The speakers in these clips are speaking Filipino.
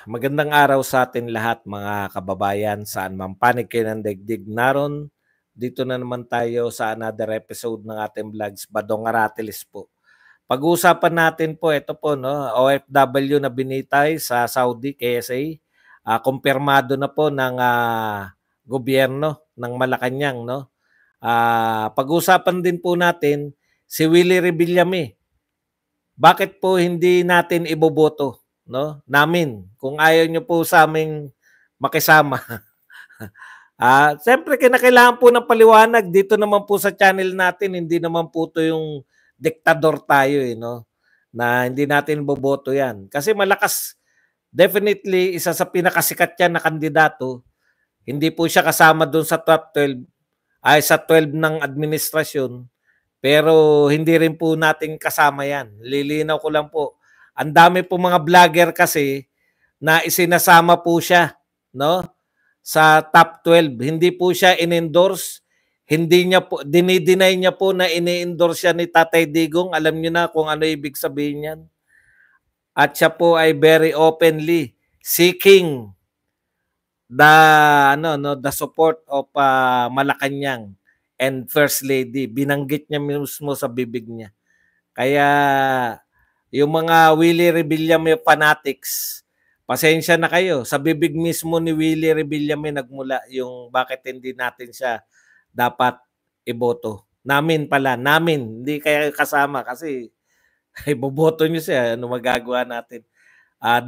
Magandang araw sa atin lahat mga kababayan, saan man panig kayo ng daigdig naron. Dito na naman tayo sa another episode ng ating vlogs, Badong Aratilis po. Pag-uusapan natin po, ito po, no, OFW na binitay sa Saudi, KSA. Kumpirmado na po ng gobyerno ng Malacanang. No? Pag-uusapan din po natin si Willie Revillame. Bakit po hindi natin iboboto, no? Namin kung ayaw niyo po sa aming makisama. Siyempre kinakailangan po ng paliwanag dito naman po sa channel natin, hindi naman po 'to yung diktador tayo no, na hindi natin boboto 'yan. Kasi malakas, definitely isa sa pinakasikat 'yan na kandidato. Hindi po siya kasama doon sa top 12, ay sa 12 ng administrasyon. Pero hindi rin po natin kasama yan. Lilinaw ko lang po. Ang dami po mga vlogger kasi na isinasama po siya, no? Sa top 12. Hindi po siya in-endorse. Hindi niya po, dinideny niya po na ini-endorse siya ni Tatay Digong. Alam niyo na kung ano ibig sabihin niyan. At siya po ay very openly seeking the the support of Malacanang and First Lady. Binanggit niya mismo sa bibig niya. Kaya yung mga Willie Revillame fanatics, pasensya na kayo. Sa bibig mismo ni Willie Revillame nagmula yung bakit hindi natin siya dapat iboto. Namin pala, namin, hindi kaya kasama kasi iboboto niyo siya, ano magagawa natin?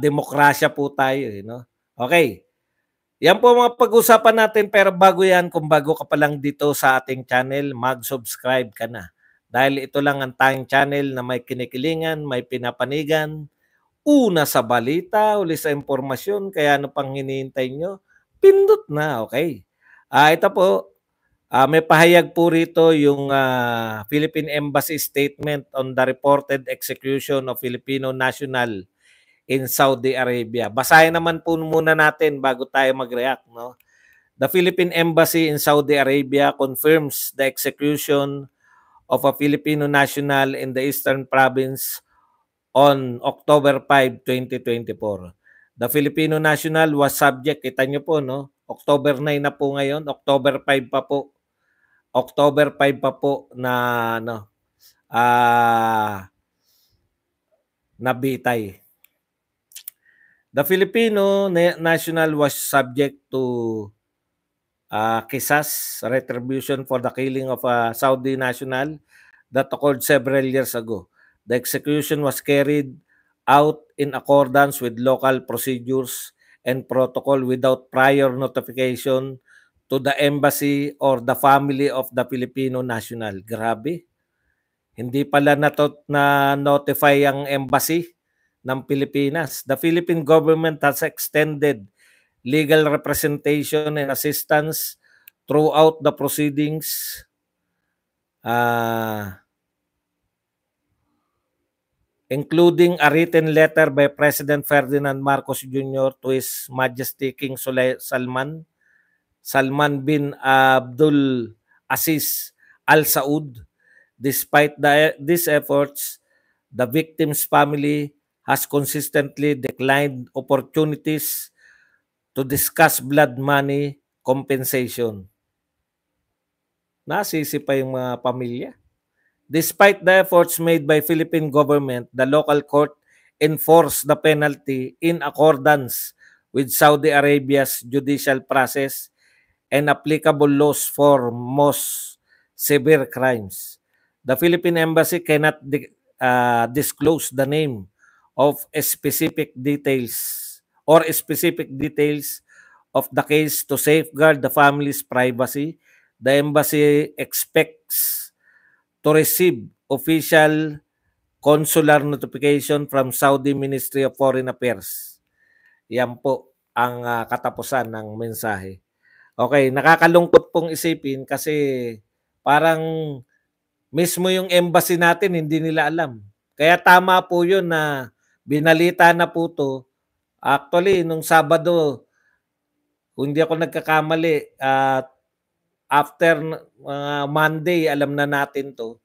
Demokrasya po tayo, no? Okay. Yan po mga pag-usapan natin, pero bago yan, kung bago ka pa lang dito sa ating channel, mag-subscribe ka na. Dahil ito lang ang tayong channel na may kinikilingan, may pinapanigan, una sa balita, uli sa impormasyon, kaya ano pang hinihintay nyo? Pindot na, okay? Ito po, may pahayag po rito yung Philippine Embassy statement on the reported execution of Filipino national in Saudi Arabia. Basahin naman po muna natin bago tayo mag-react. No? The Philippine Embassy in Saudi Arabia confirms the execution of a Filipino national in the Eastern Province on October 5, 2024. The Filipino national was subject, kita nyo po, no? October 9 na po ngayon, October 5 pa po. October 5 pa po na nabitay. The Filipino national was subject to kisas, retribution for the killing of a Saudi national that occurred several years ago. The execution was carried out in accordance with local procedures and protocol without prior notification to the embassy or the family of the Filipino national. Grabe. Hindi pala na-notify ang embassy ng Pilipinas. The Philippine government has extended legal representation and assistance throughout the proceedings. Including a written letter by President Ferdinand Marcos Jr. to His Majesty King Salman bin Abdul Aziz Al Saud. Despite these efforts, the victim's family has consistently declined opportunities to discuss blood money compensation. Nasisi pa yung mga pamilya. Despite the efforts made by Philippine government, the local court enforced the penalty in accordance with Saudi Arabia's judicial process and applicable laws for most severe crimes. The Philippine Embassy cannot disclose the name of specific details of the case to safeguard the family's privacy. The embassy expects to receive official consular notification from Saudi Ministry of Foreign Affairs. Yan po ang katapusan ng mensahe. Okay, nakakalungkot pong isipin kasi parang mismo yung embassy natin hindi nila alam. Kaya tama po yun na binalita na po to. Actually, nung Sabado, kung hindi ako nagkakamali, after Monday, alam na natin to.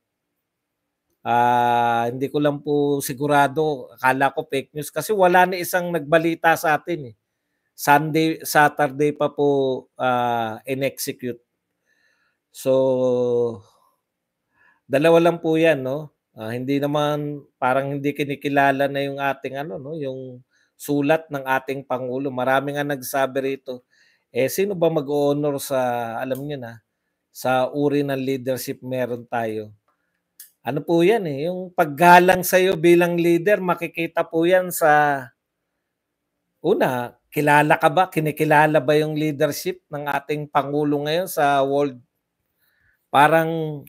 Hindi ko lang po sigurado, akala ko fake news kasi wala na isang nagbalita sa atin eh. Saturday pa po in-execute. So, dalawa lang po 'yan, no? Hindi naman parang hindi kinikilala na yung ating ano, no, yung sulat ng ating pangulo. Marami nga nagsabi rito, eh sino ba mag-o-honor sa alam niyo na, sa uri ng leadership meron tayo. Ano po 'yan eh, yung paggalang sa iyo bilang leader makikita po 'yan sa una, kilala ka ba, kinikilala ba yung leadership ng ating pangulo ngayon sa world? Parang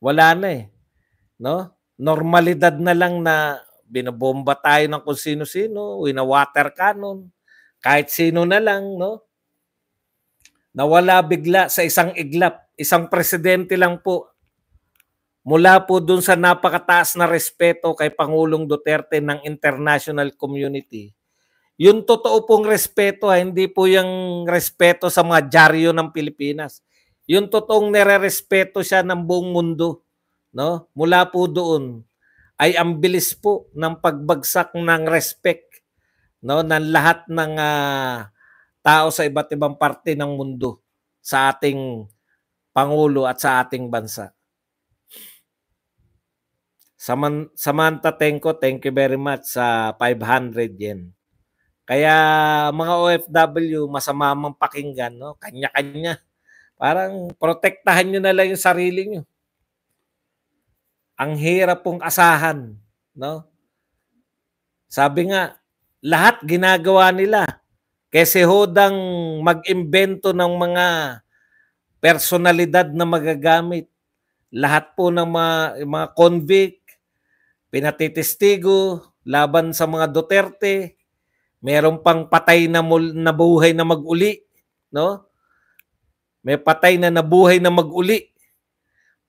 wala na eh. No? Normalidad na lang na binobomba tayo ng kung sino-sino, wina-water cannon, kahit sino na lang, no? Nawala bigla sa isang iglap, isang presidente lang po. Mula po dun sa napakataas na respeto kay Pangulong Duterte ng international community. Yung totoo pong respeto, hindi po yung respeto sa mga dyaryo ng Pilipinas. Yung totoong nire-respeto siya ng buong mundo, no? Mula po doon ay ang bilis po ng pagbagsak ng respect, no, ng lahat ng tao sa iba't ibang parte ng mundo sa ating pangulo at sa ating bansa. Samantha Tenko, thank you very much sa 500 yen. Kaya mga OFW, masama mang pakinggan, no? Kanya-kanya. Parang protektahan nyo na lang yung sarili nyo. Ang hirap pong asahan, no? Sabi nga, lahat ginagawa nila. Kasi hodang mag-imbento ng mga personalidad na magagamit. Lahat po ng mga convict, pinatitistigo, laban sa mga Duterte, meron pang patay na buhay na mag-uli, no? May patay na nabuhay na mag-uli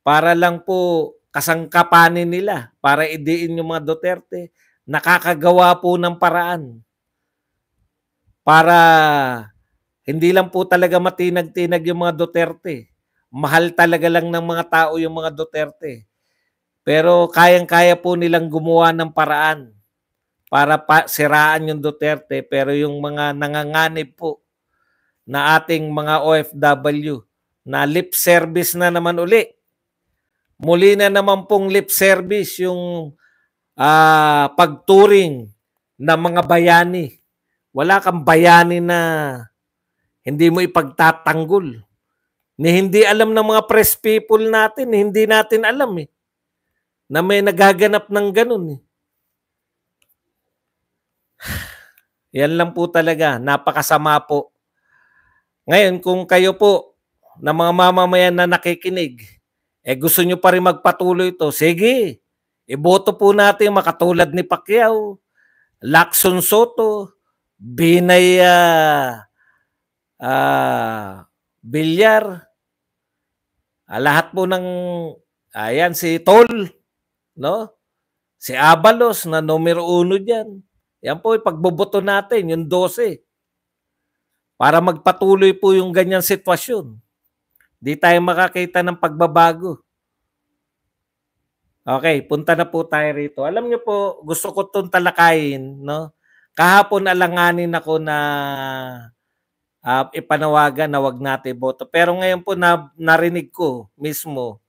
para lang po kasangkapanin nila, para idiin yung mga Duterte. Nakakagawa po ng paraan para hindi lang po talaga matinag-tinag yung mga Duterte. Mahal talaga lang ng mga tao yung mga Duterte. Pero kayang-kaya po nilang gumawa ng paraan para siraan yung Duterte. Pero yung mga nanganganib po na ating mga OFW na lip service na naman uli. Muli na naman pong lip service yung pagturing ng mga bayani. Wala kang bayani na hindi mo ipagtatanggol. Ni hindi alam ng mga press people natin, hindi natin alam eh, na may nagaganap ng ganun eh. Yan lang po talaga, napakasama po. Ngayon, kung kayo po na mga mamamayan na nakikinig, gusto nyo pa rin magpatuloy ito, sige, iboto po natin makatulad ni Pacquiao, Lacson Soto, Binay Villar, lahat po ng, ayan, si Tol, no? Si Abalos na numero 1 dyan. Yan po, pagboboto natin, yung 12. Para magpatuloy po yung ganyang sitwasyon. Di tayo makakita ng pagbabago. Okay, punta na po tayo rito. Alam niyo po, gusto ko itong talakayin, no? Kahapon alanganin ako na ipanawagan na wag natin boto. Pero ngayon po narinig ko mismo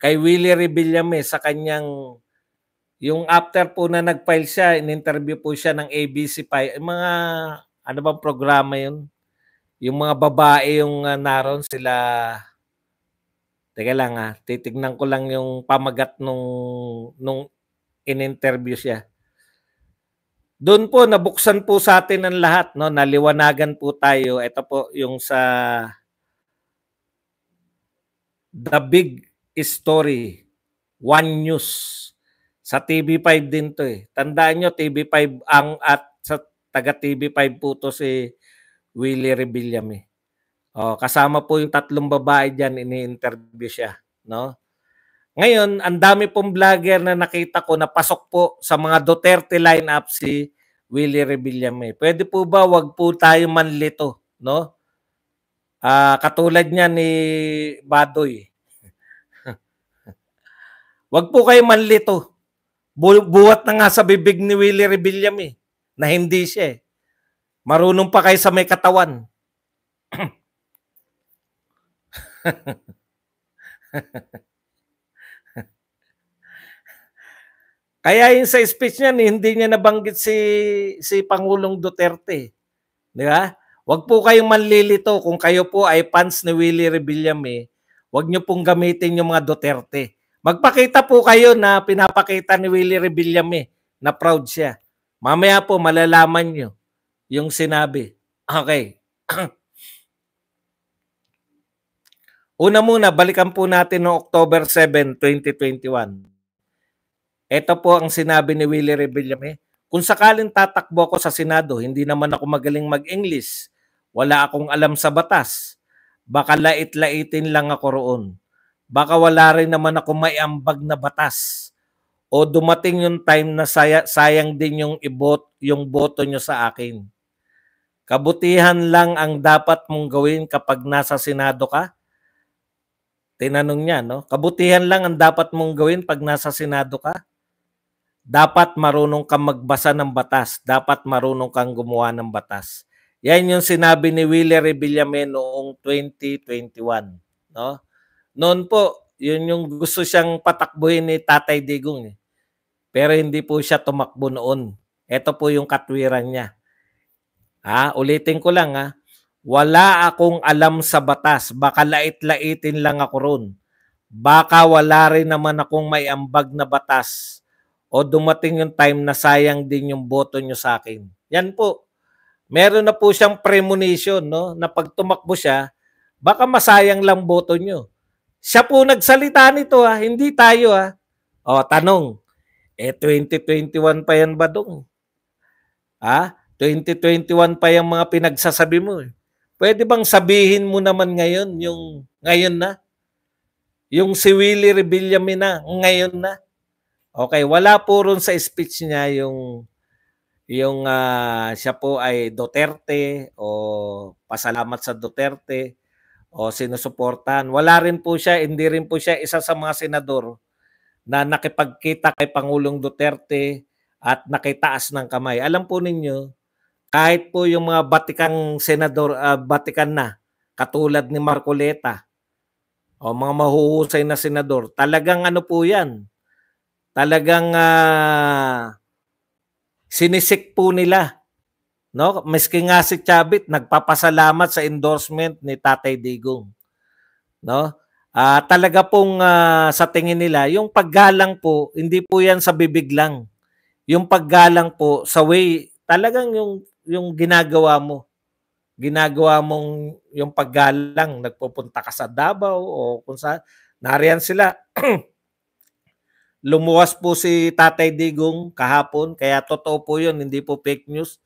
kay Willie Rebillame sa kanyang, yung after po na nag-file siya, in-interview po siya ng ABC5, mga ano bang programa yun? Yung mga babae yung naroon sila. Teka lang titignan ko lang yung pamagat nung in-interview siya. Doon po nabuksan po sa atin ang lahat, no? Naliwanagan po tayo. Ito po yung sa The Big Story, One News. Sa TV5 din to eh. Tandaan nyo, TV5 ang at sa taga TV5 po to si Willie Rebillame. Kasama po yung 3 babae dyan, ini-interview siya, no? Ngayon, ang dami pong vlogger na nakita ko na pasok po sa mga Duterte lineup si Willie Rebillame. Pwede po ba wag po tayo manlito, no? Katulad niya ni Badoy. Wag po kayo manlito. Buwat na nga sa bibig ni Willie Rebillame na hindi siya eh. Marunong pa kayo sa may katawan. Kaya yung sa speech niya, hindi niya nabanggit si Pangulong Duterte. Di ba? Wag po kayong manlilito kung kayo po ay fans ni Willie Rebillame, wag niyo pong gamitin yung mga Duterte. Magpakita po kayo na pinapakita ni Willie Rebillame na proud siya. Mamaya po malalaman niyo yung sinabi. Okay. Una muna, balikan po natin noong October 7, 2021. Ito po ang sinabi ni Willie Rebillame. Kung sakaling tatakbo ako sa Senado, hindi naman ako magaling mag-English. Wala akong alam sa batas. Baka lait-laitin lang ako roon. Baka wala rin naman ako may ambag na batas. O dumating yung time na sayang din yung boto nyo sa akin. Kabutihan lang ang dapat mong gawin kapag nasa Senado ka? Tinanong niya, no? Kabutihan lang ang dapat mong gawin pag nasa Senado ka? Dapat marunong kang magbasa ng batas. Dapat marunong kang gumawa ng batas. Yan yung sinabi ni Willie Rebillame noong 2021. No? Noon po, yun yung gusto siyang patakbuhin ni Tatay Digong. Pero hindi po siya tumakbo noon. Ito po yung katwiran niya. Ulitin ko lang. Wala akong alam sa batas. Baka lait-laitin lang ako ron. Baka wala rin naman akong may ambag na batas. O dumating yung time na sayang din yung boto nyo sa akin. Yan po. Meron na po siyang premonition, no? Na pag tumakbo siya, baka masayang lang boto nyo. Siya po nagsalita nito, hindi tayo. O, tanong, 2021 pa yan ba dong? 2021 pa yung mga pinagsasabi mo. Pwede bang sabihin mo naman ngayon, ngayon na? Yung si Willie Rebillame na, ngayon na? Okay, wala po ron sa speech niya yung siya po ay Duterte o pasalamat sa Duterte o sinusuportahan. Wala rin po siya, hindi rin po siya isa sa mga senador na nakipagkita kay Pangulong Duterte at nakitaas ng kamay. Alam po ninyo, kahit po yung mga batikang senador, batikan na, katulad ni Marcoleta o mga mahuhusay na senador, talagang ano po yan, talagang sinisik po nila. No? Maski nga si Chavit nagpapasalamat sa endorsement ni Tatay Digong. No? Talaga pong sa tingin nila, yung paggalang po, hindi po yan sa bibig lang. Yung paggalang po sa way, talagang yung ginagawa mo. Ginagawa mong yung paggalang, nagpupunta ka sa Davao o kung saan, nariyan sila. Lumuwas po si Tatay Digong kahapon, kaya totoo po yun, hindi po fake news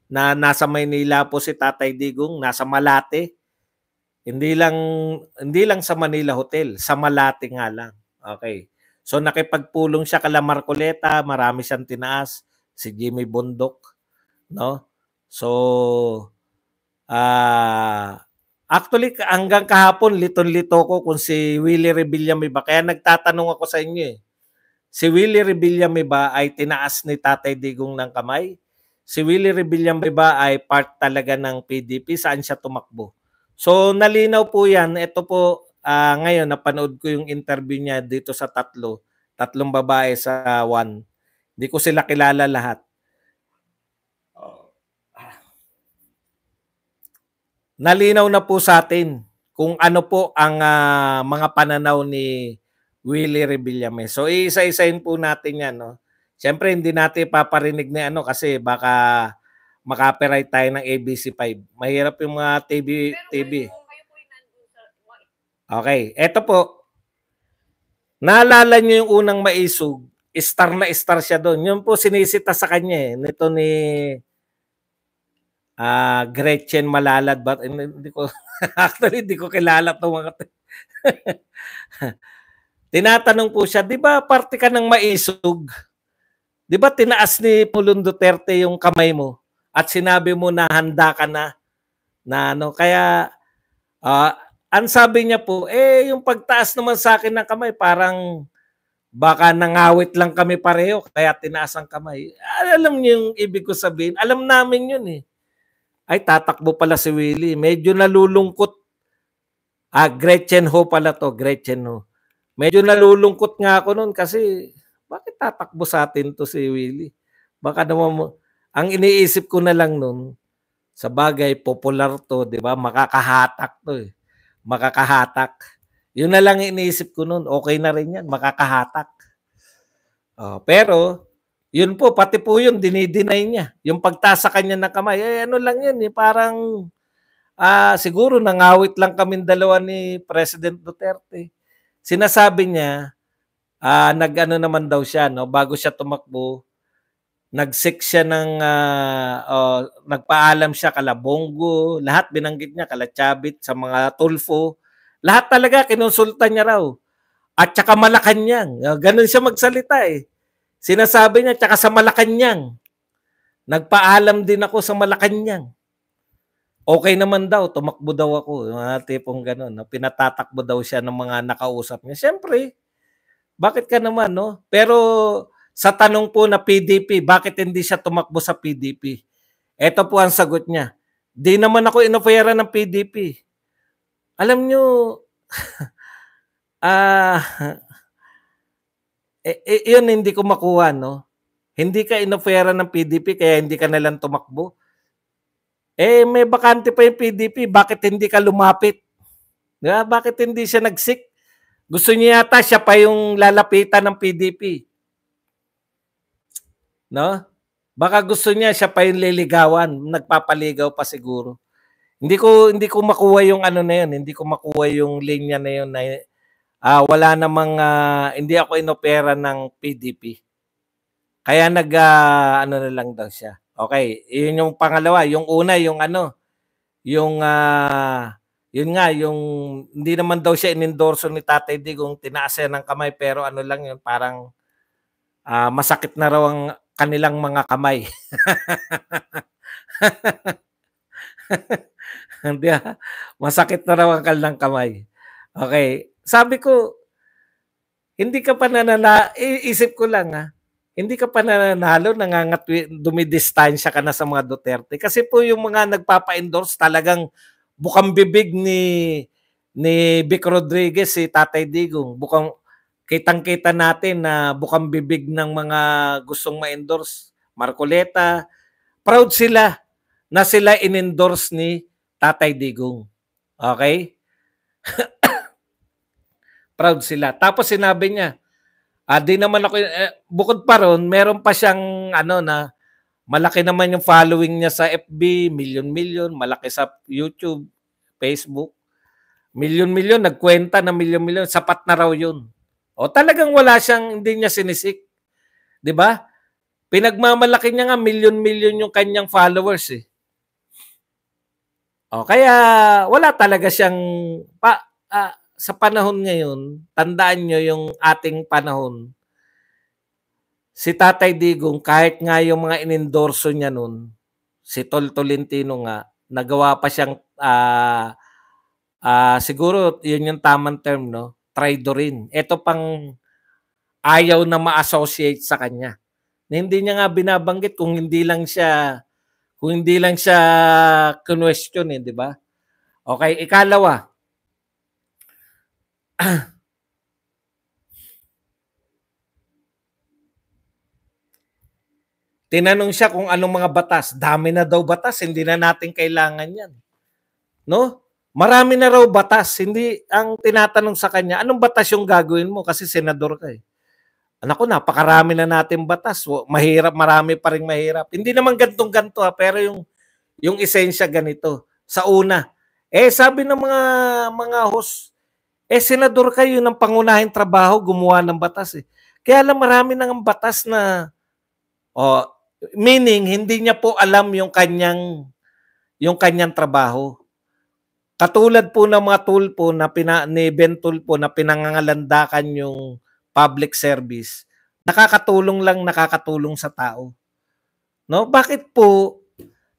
na nasa Maynila po si Tatay Digong, nasa Malate. Hindi lang sa Manila Hotel, sa Malate nga lang. Okay. So nakipagpulong siya kala Marcoleta, marami siyang tinaas, si Jimmy Bundok, no? So actually hanggang kahapon liton-lito ko kung si Willie Rebillame ba, kaya nagtatanong ako sa inyo Si Willie Rebillame ba ay tinaas ni Tatay Digong ng kamay? Si Willie Rebillame ba ay part talaga ng PDP? Saan siya tumakbo? So nalinaw po yan. Ito po ngayon napanood ko yung interview niya dito sa tatlong babae sa one. Hindi ko sila kilala lahat. Nalinaw na po sa atin kung ano po ang mga pananaw ni Willie Rebillame. So isa-isahin po natin yan. No? Siyempre hindi natin paparinig na kasi baka makapiright tayo ng ABC5. Mahirap yung mga TV. Okay, eto po. Naalala niyo yung unang maisog, star na star siya doon. Yun po sinisita sa kanya nito ni Gretchen Malalad. But hindi ko actually hindi ko kilala to mga Tinatanong po siya, di ba parte ka ng maisog? Di ba tinaas ni Pulong Duterte yung kamay mo at sinabi mo na handa ka na kaya ang sabi niya po, yung pagtaas naman sa akin ng kamay parang Baka nangawit lang kami pareho kaya tinaas ang kamay. Alam niyo yung ibig ko sabihin? Alam namin yun eh. Ay, tatakbo pala si Willie. Medyo nalulungkot. Gretchen Ho pala to, Gretchen Ho. Medyo nalulungkot nga ako noon kasi bakit tatakbo sa atin to si Willie? Baka naman mo, ang iniisip ko na lang noon, sa bagay, popular to, di ba? Makakahatak to eh. Makakahatak. Yun na lang iniisip ko noon. Okay na rin yan, makakahatak. Pero, yun po, pati po yun, dinideny niya. Yung pagtasa kanya ng kamay, ano lang yan eh, parang siguro nangawit lang kami dalawa ni President Duterte. Sinasabi niya, nag-ano naman daw siya, no? Bago siya tumakbo, nag-seek siya ng, nagpaalam siya kala Bongo, lahat binanggit niya, kala Chavit, sa mga Tulfo. Lahat talaga, kinonsulta niya raw. At saka Malacanang. Ganun siya magsalita eh. Sinasabi niya, tsaka sa Malacanang. Nagpaalam din ako sa Malacanang. Okay naman daw, tumakbo daw ako. Mga tipong gano'n. No? Pinatatakbo daw siya ng mga nakausap niya. Siyempre, bakit ka naman, no? Pero sa tanong po na PDP, bakit hindi siya tumakbo sa PDP? Ito po ang sagot niya. Di naman ako inofera ng PDP. Alam nyo, yun hindi ko makuha, no? Hindi ka inofera ng PDP kaya hindi ka nalang tumakbo. May bakante pa yung PDP, bakit hindi ka lumapit? Diba? Bakit hindi siya nag-seek? Gusto niya yata siya pa yung lalapitan ng PDP. No? Baka gusto niya siya pa yung liligawan, nagpapaligaw pa siguro. Hindi ko makuha yung ano na yun, hindi ko makuha yung linya na yun na wala namang hindi ako inopera ng PDP. Kaya ano na lang daw siya. Okay, yun yung pangalawa. Yung una, yung ano, yung yun nga, yung hindi naman daw siya inendorso ni Tatay Digong, tinaas siya ng kamay, pero ano lang yun, parang masakit na raw ang kanilang mga kamay. Masakit na raw ang kanilang kamay. Okay, sabi ko, hindi ka pa isip ko lang hindi ka pa nananalo, dumidistansya ka na sa mga Duterte. Kasi po yung mga nagpapa-endorse talagang bukang bibig ni Vic Rodriguez, si Tatay Digong. Kitang-kita natin na bukang bibig ng mga gustong ma-endorse. Marcoleta, proud sila na sila in-endorse ni Tatay Digong. Okay? Proud sila. Tapos sinabi niya, di naman ako, bukod pa ron, meron pa siyang na malaki naman yung following niya sa FB, milyon-milyon, malaki sa YouTube, Facebook, milyon-milyon, nagkwenta na milyon-milyon, sapat na raw yun. Talagang wala siyang, hindi niya sinisik. Di ba? Pinagmamalaki niya nga, milyon-milyon yung kanyang followers eh. Kaya wala talaga siyang, sa panahon ngayon, tandaan nyo yung ating panahon, si Tatay Digong, kahit nga yung mga inendorso niya nun, si Tol Tolentino nga, nagawa pa siyang, siguro yun yung tamang term, no? Traidorin. Ito pang ayaw na ma-associate sa kanya. Hindi niya nga binabanggit kung hindi lang siya question di ba? Okay, ikalawa. Tinanong siya kung anong mga batas. Dami na daw batas, hindi na natin kailangan yan. No? Marami na raw batas. Hindi ang tinatanong sa kanya, anong batas yung gagawin mo? Kasi senador ka eh. Anak ko, napakarami na natin batas. Mahirap, marami pa rin mahirap. Hindi naman gantong-ganto pero yung esensya ganito. Sa una, sabi ng mga host, senador kayo ng pangunahing trabaho, gumawa ng batas eh. Kaya lang marami nang batas na meaning hindi niya po alam yung kanyang trabaho. Katulad po ng mga tulpo ni Ben Tulpo na pinangangalandakan yung public service, nakakatulong sa tao. No? Bakit po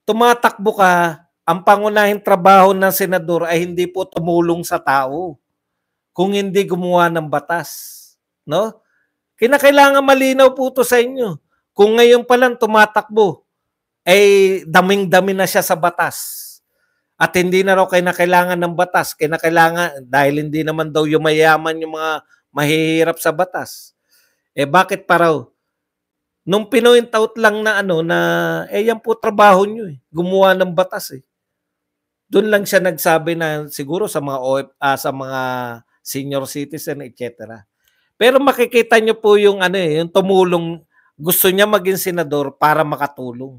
tumatakbo ka, ang pangunahing trabaho ng senador ay hindi po tumulong sa tao kung hindi gumawa ng batas, no? Kinakailangan malinaw po to sa inyo. Kung ngayon pa lang tumatakbo, ay daming-dami na siya sa batas. At hindi na raw kinakailangan ng batas. Kinakailangan, dahil hindi naman daw yumayaman yung mga mahihirap sa batas. Eh bakit pa raw? Nung pinoint out lang na yan po trabaho nyo eh. Gumawa ng batas eh. Doon lang siya nagsabi na siguro sa mga sa mga senior citizen, etc. Pero makikita nyo po yung yung tumulong, gusto niya maging senador para makatulong.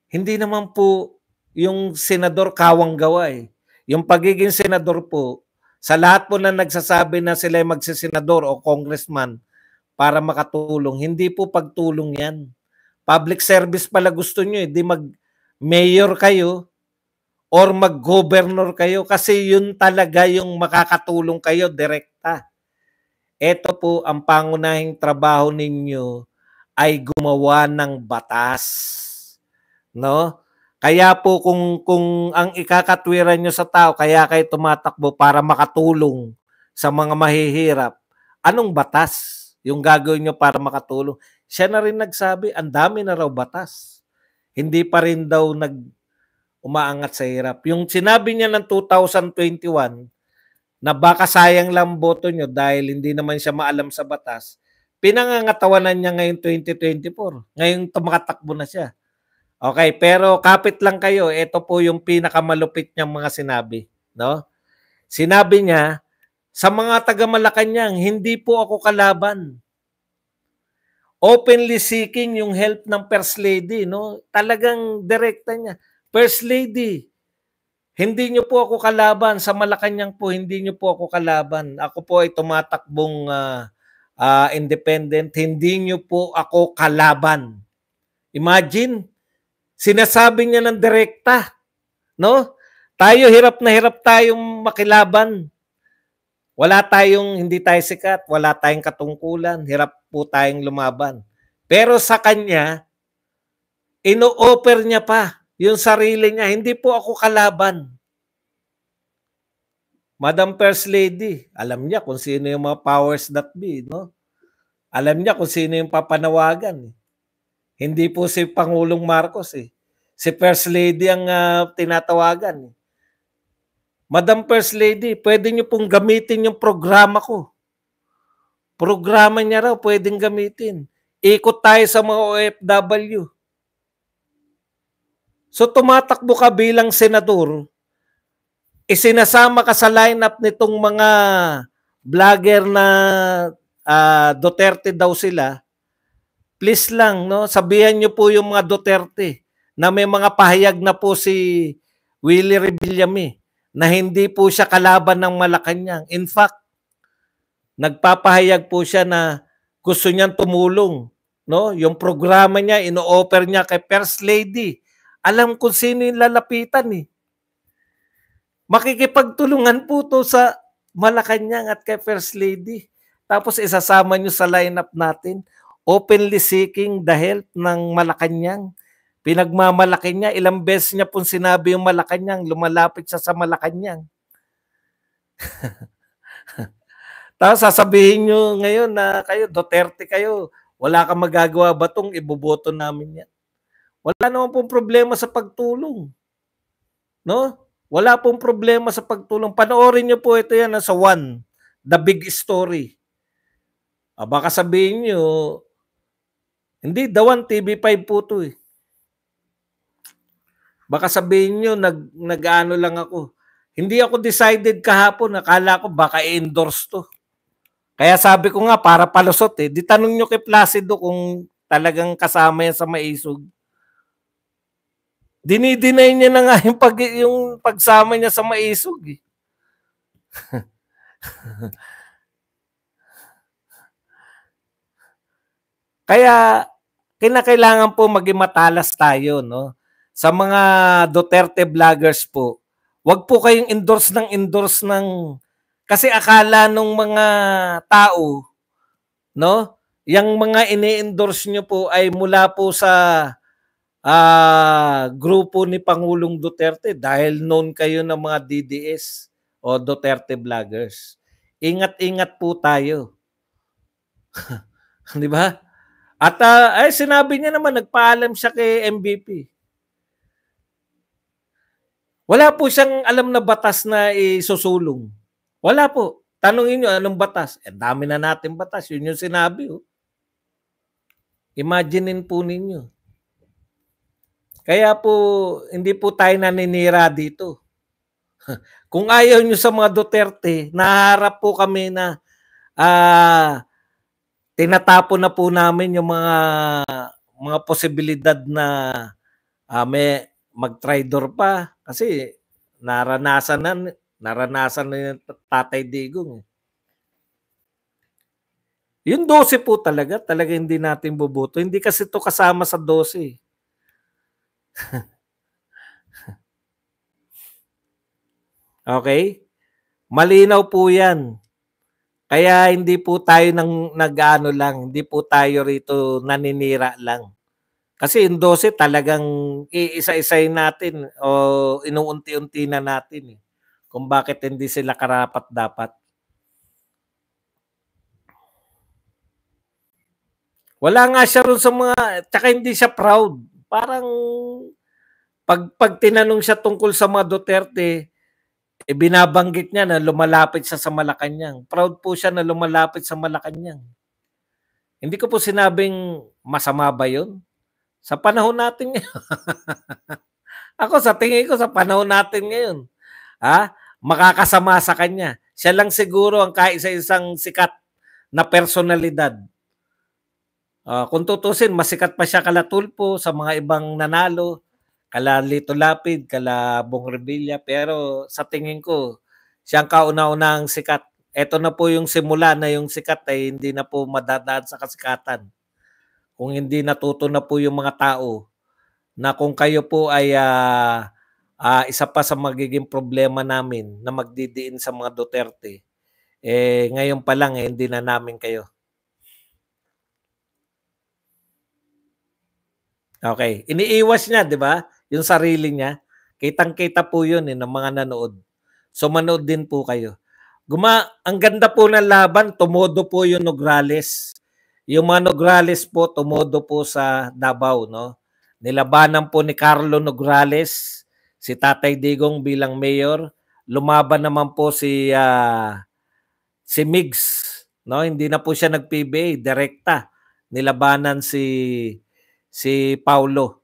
Hindi naman po yung senador kawang gawa eh. Yung pagiging senador po, sa lahat po na nagsasabi na sila ay magsisenador o congressman para makatulong, hindi po pagtulong yan. Public service pala gusto nyo eh. Di mag-mayor kayo or mag-governor kayo kasi yun talaga yung makakatulong kayo direkta. Ito po ang pangunahing trabaho ninyo ay gumawa ng batas. No? Kaya po kung ang ikakatwiran nyo sa tao, kaya kayo tumatakbo para makatulong sa mga mahihirap, anong batas yung gagawin nyo para makatulong? Siya na rin nagsabi, ang dami na raw batas. Hindi pa rin daw umaangat sa hirap. Yung sinabi niya ng 2021, na baka sayang lang boto nyo dahil hindi naman siya maalam sa batas, pinangangatawanan niya ngayon 2024. Ngayon tumatakbo na siya. Okay, pero kapit lang kayo, ito po yung pinakamalupit niyang mga sinabi, no? Sinabi niya, sa mga taga Malacanang, hindi po ako kalaban. Openly seeking yung help ng First Lady, no? Talagang direkta niya. First Lady, hindi niyo po ako kalaban. Sa Malacanang po, hindi niyo po ako kalaban. Ako po ay tumatakbong independent. Hindi niyo po ako kalaban. Imagine, sinasabi niya ng direkta, no? Tayo hirap na hirap tayong makilaban. Hindi tayo sikat, wala tayong katungkulan, hirap po tayong lumaban. Pero sa kanya, ino-offer niya pa yung sarili niya, hindi po ako kalaban. Madam First Lady, alam niya kung sino yung mga powers that be, no? Alam niya kung sino yung papanawagan. Hindi po si Pangulong Marcos eh. Si First Lady ang tinatawagan. Madam First Lady, pwede niyo pong gamitin yung programa ko. Programa niya raw, pwedeng gamitin. Ikot tayo sa mga OFW. So tumatakbo ka bilang senador, isinasama ka sa lineup nitong mga vlogger na Duterte daw sila. Please lang, no, sabihan niyo po yung mga Duterte na may mga pahayag na po si Willie Rebillame na hindi po siya kalaban ng Malacanang. In fact, nagpapahayag po siya na gusto niyang tumulong, no? Yung programa niya, ino-offer niya kay First Lady. Alam kung sino yung lalapitan eh. Makikipagtulungan po to sa Malacanang at kay First Lady. Tapos isasama niyo sa lineup natin, openly seeking the help ng Malacanang. Pinagmamalaki niya, ilang beses niya pong sinabi yung Malacanang, lumalapit siya sa Malacanang. Tapos sasabihin nyo ngayon na kayo, Duterte kayo, wala kang magagawa ba itong iboboto namin yan? Wala naman pong problema sa pagtulong. No? Wala pong problema sa pagtulong. Panoorin nyo po ito yan sa One, The Big Story. Baka sabihin nyo, hindi, The One, TV5 po ito eh. Baka sabihin nyo, nag-ano lang ako. Hindi ako decided kahapon, nakala ko baka i-endorse to. Kaya sabi ko nga, para palusot eh. Di tanong nyo kay Placido kung talagang kasama yan sa maisog. Dinidinay niya na nga yung pagsama niya sa maisog eh. Kaya kinakailangan po maging matalas tayo, no? Sa mga Duterte vloggers po, wag po kayong endorse ng kasi akala nung mga tao, no? Yang mga ini-endorse nyo po ay mula po sa grupo ni Pangulong Duterte dahil known kayo ng mga DDS o Duterte vloggers. Ingat-ingat po tayo. Di ba? At ay sinabi niya naman, nagpaalam siya kay MVP. Wala po siyang alam na batas na isusulong. Wala po. Tanungin niyo anong batas? Eh, dami na natin batas. Yun yung sinabi. Oh. Imaginein po ninyo. Kaya po, hindi po tayo naninira dito. Kung ayaw nyo sa mga Duterte, naharap po kami na tinatapon na po namin yung mga posibilidad na may mag-tridor pa. Kasi naranasan na yung Tatay Digong. Yung 12 po talaga hindi natin boboto. Hindi kasi to kasama sa 12. Okay? Malinaw po yan. Kaya hindi po tayo nag-ano lang, hindi po tayo rito naninira lang. Kasi yung 12 talagang iisa-isayin natin o inuunti-unti na natin kung bakit hindi sila karapat-dapat. Wala nga siya ron sa mga, tsaka hindi siya proud. Parang pag tinanong siya tungkol sa mga Duterte, binabanggit niya na lumalapit siya sa Malacanang. Proud po siya na lumalapit sa Malacanang. Hindi ko po sinabing masama ba yun? Sa panahon natin ngayon. Ako sa tingin ko sa panahon natin ngayon, makakasama sa kanya. Siya lang siguro ang kaisa-isang sikat na personalidad. Kung tutusin, masikat pa siya kala Tulfo sa mga ibang nanalo, kala Lito Lapid, kala Bong Revilla, pero sa tingin ko, siyang kauna-unahang sikat. Ito na po yung simula na yung sikat ay hindi na po madadaan sa kasikatan. Kung hindi natuto na po yung mga tao na kung kayo po ay isa pa sa magiging problema namin na magdidiin sa mga Duterte, ngayon pa lang hindi na namin kayo. Okay. Iniiwas niya, di ba? Yung sarili niya. Kitang-kita po yun ng mga nanood. So manood din po kayo. Ang ganda po ng laban, tumodo po yung Nograles. Yung mga Nograles po, tumodo po sa Davao, no? Nilabanan po ni Carlo Nograles, si Tatay Digong bilang mayor. Lumaban naman po si Migs, no? Hindi na po siya nag-PBA, direkta. Nilabanan si Paulo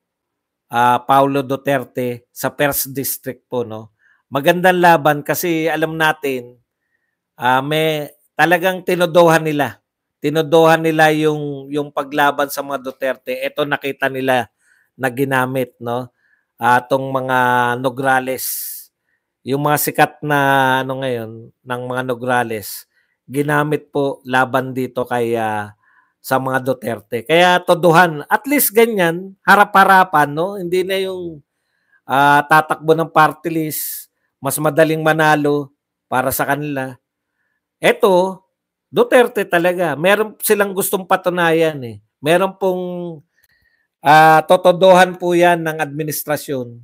Duterte sa First District po, no. Magandang laban kasi alam natin may talagang tinodohan nila. Tinodohan nila yung paglaban sa mga Duterte. Ito nakita nila na ginamit, no. Tong mga Nograles. Yung mga sikat na ngayon ng mga Nograles, ginamit po laban dito kay sa mga Duterte. Kaya todohan, at least ganyan, harap-harapan, no? Hindi na yung tatakbo ng party list, mas madaling manalo para sa kanila. Eto, Duterte talaga. Meron silang gustong patunayan eh. Meron pong totodohan po yan ng administrasyon.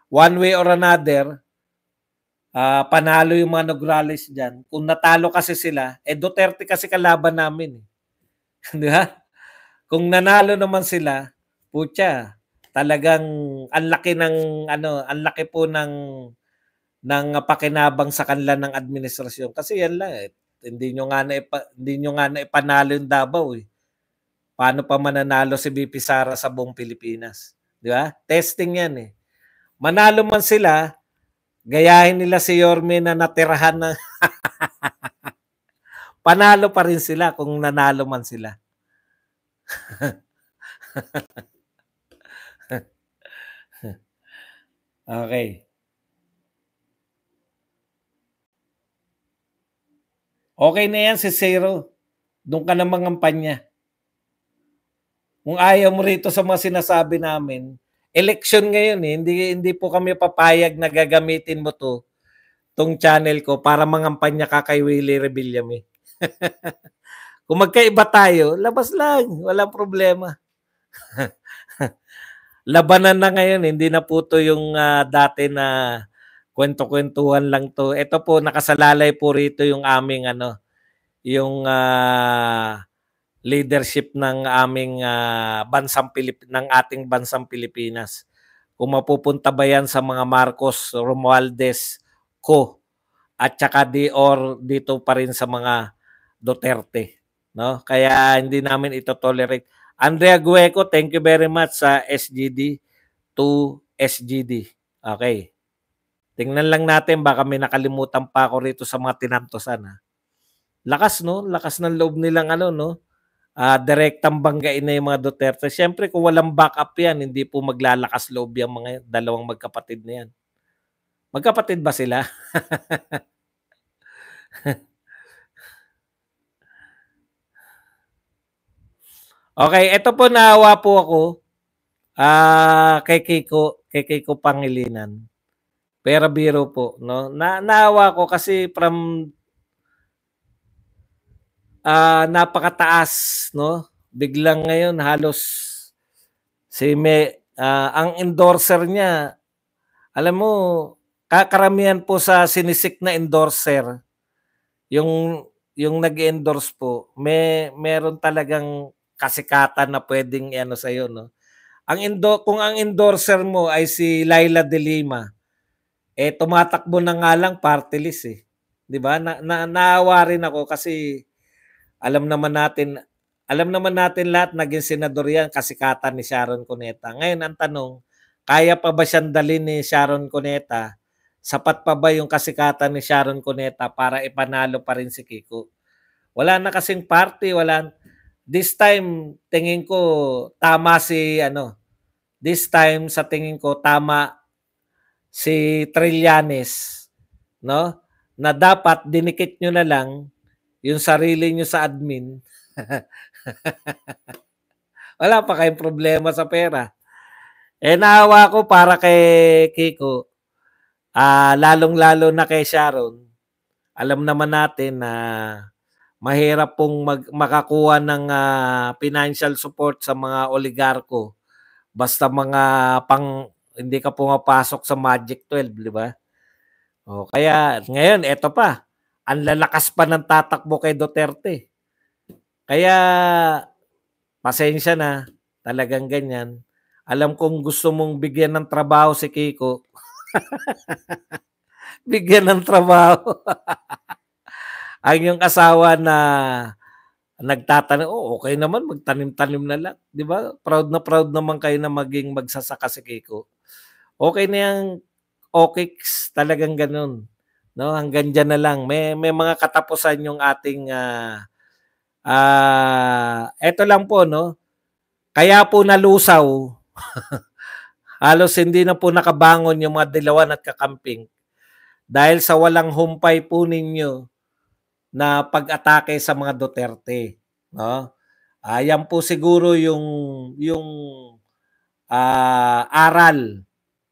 One way or another, panalo yung mga Nograles dyan. Kung natalo kasi sila, Duterte kasi kalaban namin eh. Di ba? Kung nanalo naman sila, putya, talagang ang laki po ng pakinabang sa kanila ng administrasyon. Kasi yan lang eh. Hindi nyo nga na ipanalo yung Davao eh. Paano pa mananalo si BP Sara sa buong Pilipinas? Di ba? Testing yan eh. Manalo man sila, gayahin nila si Yorme na natirahan na panalo pa rin sila kung nanalo man sila. Okay. Okay na yan si Zero. Doon ka na mangampanya. Kung ayaw mo rito sa mga sinasabi namin, election ngayon eh, hindi po kami papayag na gagamitin mo tong channel ko para mangampanya ka kay Willie Rebillame. Kung magkaiba tayo, labas lang, walang problema. Labanan na ngayon, hindi na po to yung dati na kwento-kwentuhan lang to. Ito po nakasalalay po rito yung aming yung leadership ng aming ng ating bansang Pilipinas. Kung mapupunta ba yan sa mga Marcos, Romualdez, Co, at saka dito pa rin sa mga Duterte, no? Kaya hindi namin ito tolerate. Andrea Gueco, thank you very much sa SGD to SGD. Okay. Tingnan lang natin, baka may nakalimutan pa ako rito sa mga tinantosan. Ha? Lakas, no? Lakas ng loob nilang no? Direktang banggain na yung mga Duterte. Siyempre, kung walang backup yan, hindi po maglalakas loob yung mga dalawang magkapatid na yan. Magkapatid ba sila? Okay, ito po naawa po ako kay Kiko Pangilinan. Pero biro po, no? Naawa ko kasi from napakataas, no? Biglang ngayon halos ang endorser niya, alam mo, kakaramihan po sa sinisik na endorser, yung nag-endorse po, meron talagang kasikatan na pwedeng sa iyo, no? Kung ang endorser mo ay si Laila De Lima, tumatakbo na nga lang party list 'Di ba? Naawa rin ako kasi alam naman natin lahat naging senador yan, kasikatan ni Sharon Cuneta. Ngayon ang tanong, kaya pa ba siyang dalhin ni Sharon Cuneta? Sapat pa ba yung kasikatan ni Sharon Cuneta para ipanalo pa rin si Kiko? Wala na kasing party, this time tingin ko tama sa tingin ko tama si Trillanes, no? Na dapat dinikit nyo na lang yung sarili nyo sa admin. Wala pa kayong problema sa pera. Naawa ko para kay Kiko, lalong-lalo na kay Sharon. Alam naman natin na mahirap pong makakuha ng financial support sa mga oligarko. Basta mga hindi ka pumapasok sa Magic 12, di ba? Kaya ngayon, eto pa. Ang lalakas pa ng tatakbo kay Duterte. Kaya, pasensya na. Talagang ganyan. Alam kong gusto mong bigyan ng trabaho si Kiko. Bigyan ng trabaho. Ang yung asawa na nagtatanong, okay naman, magtanim-tanim na lang. Di ba? Proud naman kayo na maging magsasaka si Kiko. Okay na yung OKIX, talagang ganun. No, hanggang diyan na lang. May mga katapusan yung ating eto lang po, no. Kaya po nalusaw. Halos hindi na po nakabangon yung mga dilawan at kakamping dahil sa walang humpay po ninyo na pag-atake sa mga Duterte, no. Yan po siguro yung aral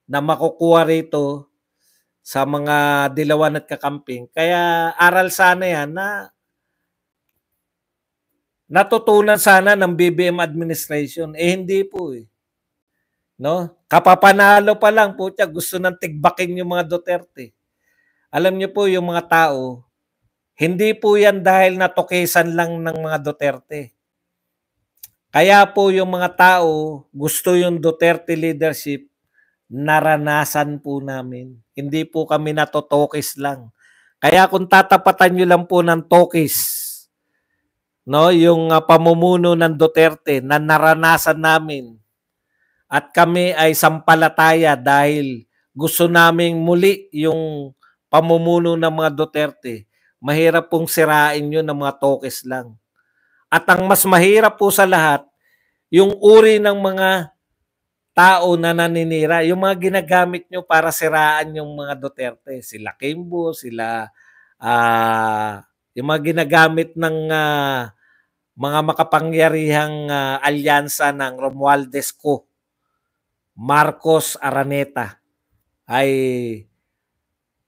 na makukuha rito sa mga dilawan at kakamping. Kaya aral sana yan na natutunan sana ng BBM administration. Hindi po No? Kapapanalo pa lang po siya, gusto nang tigbakin yung mga Duterte. Alam niyo po yung mga tao, hindi po yan dahil natukisan lang ng mga Duterte. Kaya po yung mga tao, gusto yung Duterte leadership, naranasan po namin. Hindi po kami natotokis lang. Kaya kung tatapatan nyo lang po ng tokis, no, yung pamumuno ng Duterte na naranasan namin at kami ay sampalataya dahil gusto naming muli yung pamumuno ng mga Duterte, mahirap pong sirain yun ng mga tokis lang. At ang mas mahirap po sa lahat, yung uri ng mga tao na naninira, yung mga ginagamit nyo para siraan yung mga Duterte, sila Kimbo, sila yung mga ginagamit ng mga makapangyarihang alyansa ng Romualdez Co, Marcos Araneta, ay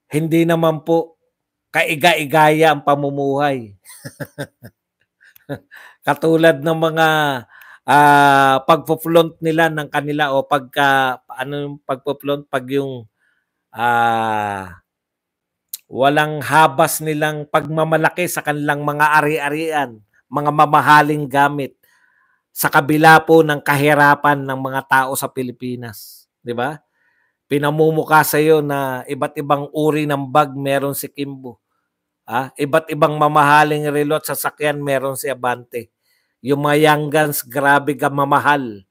hindi naman po kaiga-igaya ang pamumuhay. Katulad ng mga pagpo-flaunt nila ng kanila o pagpo-flaunt pag yung walang habas nilang pagmamalaki sa kanilang mga ari-arian. mga mamahaling gamit sa kabila po ng kahirapan ng mga tao sa Pilipinas, 'di ba? Pinamumukha sa iyo na iba't ibang uri ng bag meron si Kimbo. Iba't ibang mamahaling relo at sasakyan meron si Abante. Yung mga young guns, grabe ka mamahal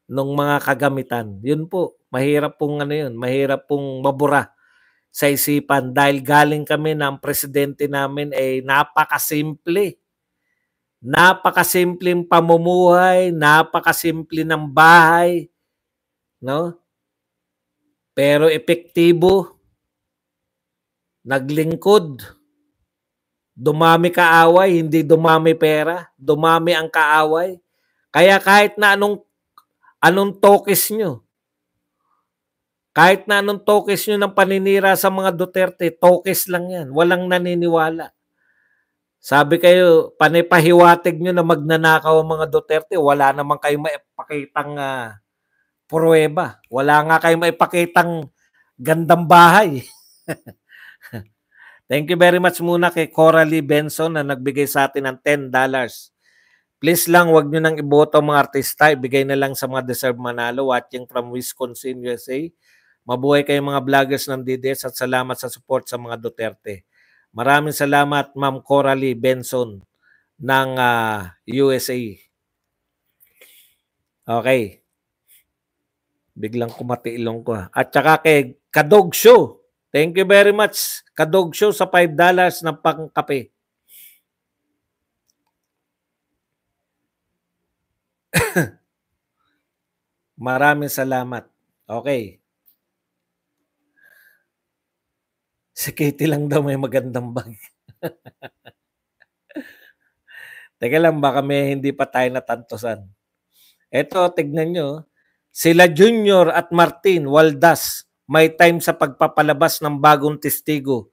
nung mga kagamitan. Yun po, mahirap pong ano yun, mahirap pong mabura sa isipan dahil galing kami ng presidente namin ay napakasimple. Napakasimpleng pamumuhay, napakasimple ng bahay, no? Pero epektibo, naglingkod, dumami kaaway, hindi dumami pera, dumami ang kaaway. Kaya kahit na anong tokes nyo, kahit na anong tokes nyo ng paninira sa mga Duterte, tokes lang yan. Walang naniniwala. Sabi kayo, panipahiwatig nyo na magnanakaw ang mga Duterte, wala naman kayong maipakitang pruweba. Wala nga kayong maipakitang gandang bahay. Thank you very much muna kay Coralie Benson na nagbigay sa atin ng $10. Please lang, wag nyo nang iboto mga artista. Ibigay na lang sa mga deserve manalo. Watching from Wisconsin, USA. Mabuhay kayong mga vloggers ng DDS at salamat sa support sa mga Duterte. Maraming salamat, Ma'am Coralie Benson ng USA. Okay. Biglang kumati ilong ko. At saka kay Kadog Show. Thank you very much, Kadog Show, sa $5 na pangkape. Maraming salamat. Okay. Si Katie lang daw may magandang bag. Teka lang, baka may hindi pa tayo natantosan. Eto, tignan nyo. Sila Junior at Martin Waldas may time sa pagpapalabas ng bagong testigo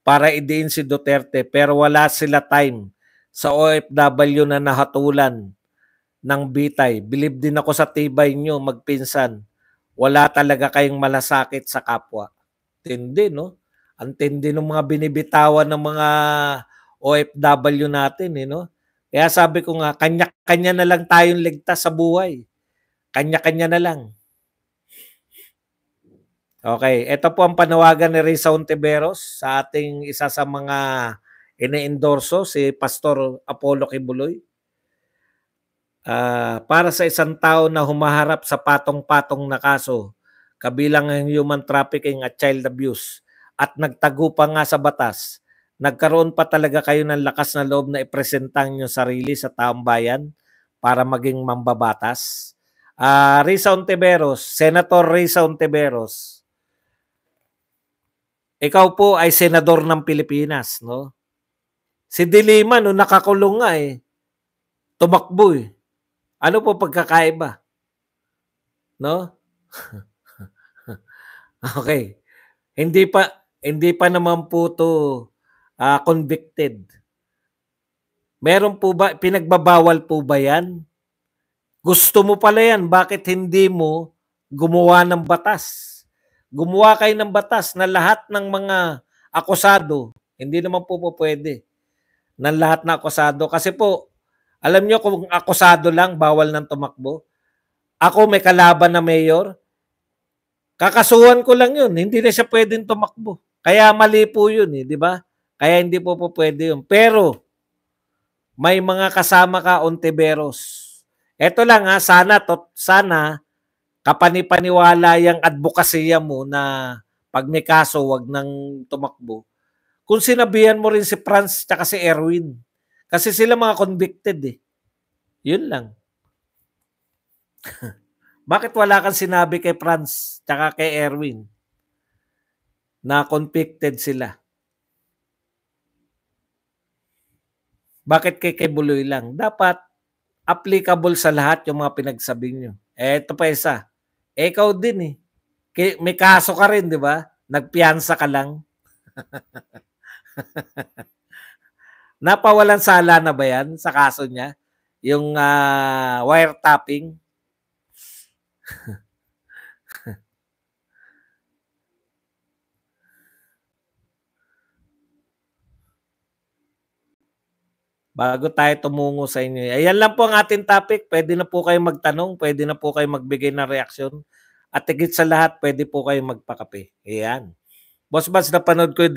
para idiin si Duterte pero wala sila time sa OFW na nahatulan ng bitay. Believe din ako sa tibay nyo, magpinsan. Wala talaga kayong malasakit sa kapwa. Tindi, no? Ang tindi ng mga binibitawan ng mga OFW natin, no? Kaya sabi ko nga, kanya-kanya na lang tayong ligtas sa buhay. Kanya-kanya na lang. Okay, ito po ang panawagan ni Risa Ontiveros sa ating isa sa mga ine-endorso, si Pastor Apollo Kibuloy. Para sa isang tao na humaharap sa patong-patong na kaso, kabilang ang human trafficking at child abuse, at nagtago pa nga sa batas, nagkaroon pa talaga kayo ng lakas na loob na ipresentang yung sarili sa taong bayan para maging mambabatas? Risa Ontiveros, Senator Risa Ontiveros, ikaw po ay senador ng Pilipinas, no? Si De Lima, no, nakakulong nga tumakbo Ano po pagkakaiba? No? Okay. Hindi pa naman po to convicted. Meron po ba, pinagbabawal po ba yan? Gusto mo pala yan, bakit hindi mo gumawa ng batas? Gumawa kayo ng batas na lahat ng mga akusado, hindi naman po pwede ng lahat na akusado. Kasi po, alam nyo kung akusado lang, bawal nang tumakbo. Ako may kalaban na mayor, kakasuhan ko lang yun, hindi na siya pwedeng tumakbo. Kaya mali po yun, di ba? Kaya hindi po pwede yun. Pero, may mga kasama ka, Ontiveros. Ito lang sana kapanipaniwala yung advokasya mo na pag may kaso, wag nang tumakbo. Kung sinabihan mo rin si Franz at si Erwin. Kasi sila mga convicted Yun lang. Bakit wala kang sinabi kay Franz at kay Erwin na convicted sila? Bakit kay Buloy lang? Dapat applicable sa lahat yung mga pinagsabing nyo. Ito pa isa. Ikaw din may kaso ka rin, di ba? Nagpiyansa ka lang. Napawalan sala na ba yan sa kaso niya? Yung wiretapping? bago tayo tumungo sa inyo. Ayan lang po ang ating topic. Pwede na po kayong magtanong, pwede na po kayong magbigay ng reaksyon. At higit sa lahat, pwede po kayong magpakape. Ayan. Boss Bats, napanood ko